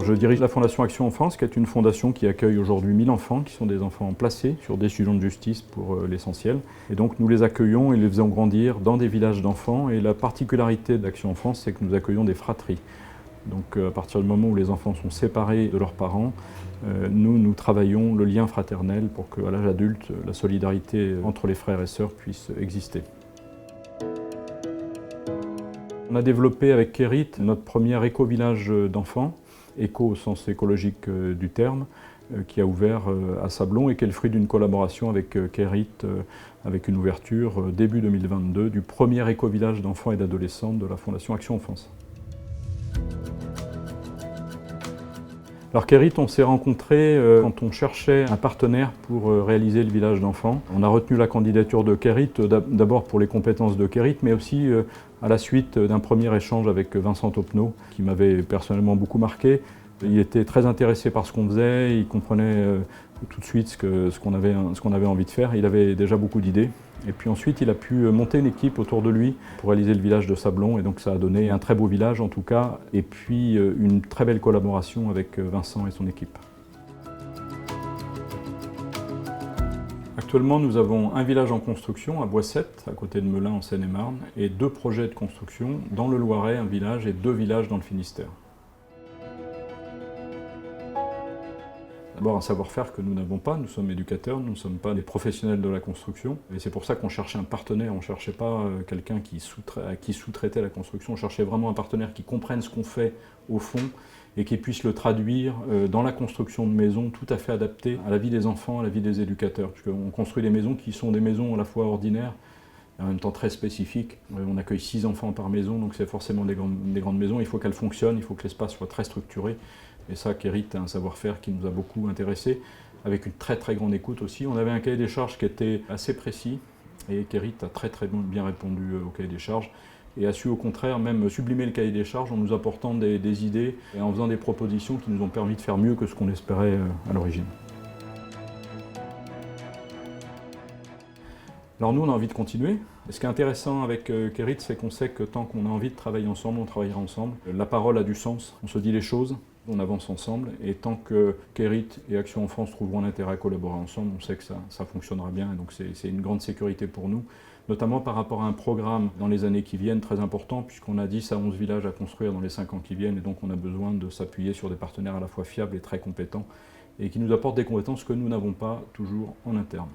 Je dirige la Fondation Action Enfance, qui est une fondation qui accueille aujourd'hui 1000 enfants, qui sont des enfants placés sur décision de justice pour l'essentiel. Et donc nous les accueillons et les faisons grandir dans des villages d'enfants. Et la particularité d'Action Enfance, c'est que nous accueillons des fratries. Donc à partir du moment où les enfants sont séparés de leurs parents, nous travaillons le lien fraternel pour qu'à l'âge adulte, la solidarité entre les frères et sœurs puisse exister. On a développé avec Kérit notre premier éco-village d'enfants, éco au sens écologique du terme, qui a ouvert à Sablons et qui est le fruit d'une collaboration avec Kérit, avec une ouverture début 2022 du premier éco-village d'enfants et d'adolescents de la Fondation Action Enfance. Alors Kérit, on s'est rencontrés quand on cherchait un partenaire pour réaliser le village d'enfants. On a retenu la candidature de Kérit, d'abord pour les compétences de Kérit, mais aussi à la suite d'un premier échange avec Vincent Topneau, qui m'avait personnellement beaucoup marqué. Il était très intéressé par ce qu'on faisait, il comprenait tout de suite ce qu'on avait envie de faire. Il avait déjà beaucoup d'idées. Et puis ensuite, il a pu monter une équipe autour de lui pour réaliser le village de Sablons. Et donc ça a donné un très beau village en tout cas, et puis une très belle collaboration avec Vincent et son équipe. Actuellement, nous avons un village en construction à Boissette, à côté de Melun en Seine-et-Marne, et 2 projets de construction dans le Loiret, un village, et 2 villages dans le Finistère. D'abord un savoir-faire que nous n'avons pas, nous sommes éducateurs, nous ne sommes pas des professionnels de la construction. Et c'est pour ça qu'on cherchait un partenaire, on ne cherchait pas quelqu'un à qui sous-traitait la construction, on cherchait vraiment un partenaire qui comprenne ce qu'on fait au fond et qui puisse le traduire dans la construction de maisons tout à fait adaptées à la vie des enfants, à la vie des éducateurs. Puisqu'on construit des maisons qui sont des maisons à la fois ordinaires et en même temps très spécifiques. On accueille 6 enfants par maison, donc c'est forcément des grandes maisons. Il faut qu'elles fonctionnent, il faut que l'espace soit très structuré. Et ça, Kérit a un savoir-faire qui nous a beaucoup intéressés, avec une très très grande écoute aussi. On avait un cahier des charges qui était assez précis, et Kérit a très bien répondu au cahier des charges, et a su au contraire même sublimer le cahier des charges en nous apportant des idées, et en faisant des propositions qui nous ont permis de faire mieux que ce qu'on espérait à l'origine. Alors nous, on a envie de continuer. Et ce qui est intéressant avec Kérit, c'est qu'on sait que tant qu'on a envie de travailler ensemble, on travaillera ensemble. La parole a du sens, on se dit les choses, on avance ensemble. Et tant que Kérit et Action Enfance trouveront l'intérêt à collaborer ensemble, on sait que ça fonctionnera bien. Et donc c'est une grande sécurité pour nous, notamment par rapport à un programme dans les années qui viennent très important, puisqu'on a 10 à 11 villages à construire dans les 5 ans qui viennent. Et donc on a besoin de s'appuyer sur des partenaires à la fois fiables et très compétents, et qui nous apportent des compétences que nous n'avons pas toujours en interne.